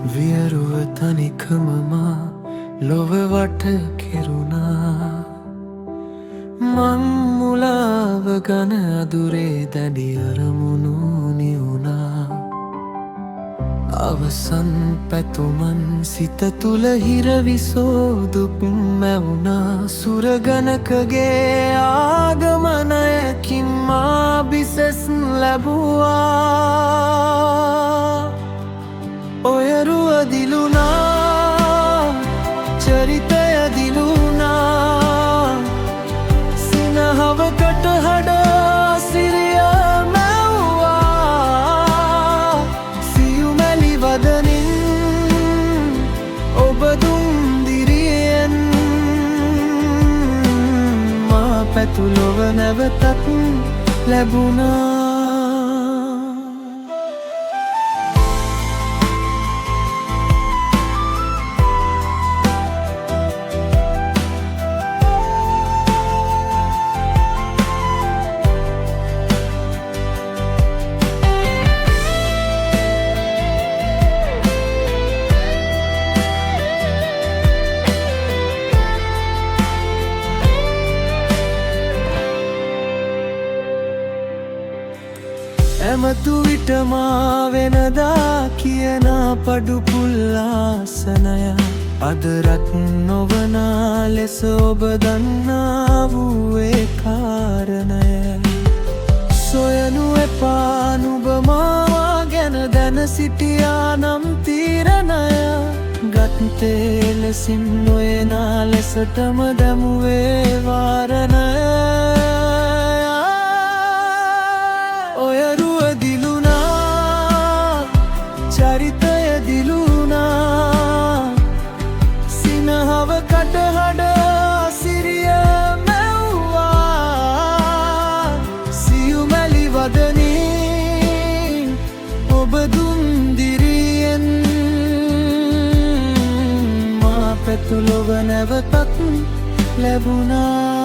වියරුව තනිකමමා ලොව වට කෙරුණා මං මුලාව ගන අදුරේ දැඩි අරමුණු නිවුණා අවසන් පැතුමන් සිත තුළ හිරවිසෝදුක් මැවුණා සුරගනකගේ ආගමනයකින් මා බිසෙස් ලැබුවා ඔයරුව දිලුණා චරිතය දිලුණා සිනහවකට හඩ සිරිය මැව්වා සියුමැලි වදනින් ඔබ දුන්දිරියෙන් මා පැතුලොව නැවතත් ලැබුණා ඇමතු විට මා වෙනදා කියන පඩු පුල්ලාසනය අදරත් නොවනා ලෙස ඔබ දන්නා වූ ඒ කාරණය සොයනු එපා නුඹ මා ගැන දැන සිටියා නම් තීරණය ගත්තේ ලෙසින් නොයනා ලෙසටම දැමුවේ වාරණය චරිතය දිලුණා සිනහව කටහඩ සිරිය මැව්වා සියුමැලි වදනින් ඔබ දුන්දිරියෙන් මා පැතුලොව නැවතත් ලැබුණා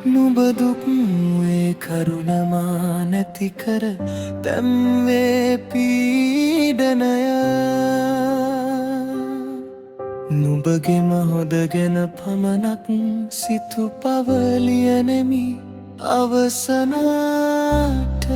නුඹ දුක් වේ කරුණමා නැති කර දැම්වේ පීඩනය නුඹගෙම හොදගෙන පමණක් සිතු පවලියනෙමි අවසනට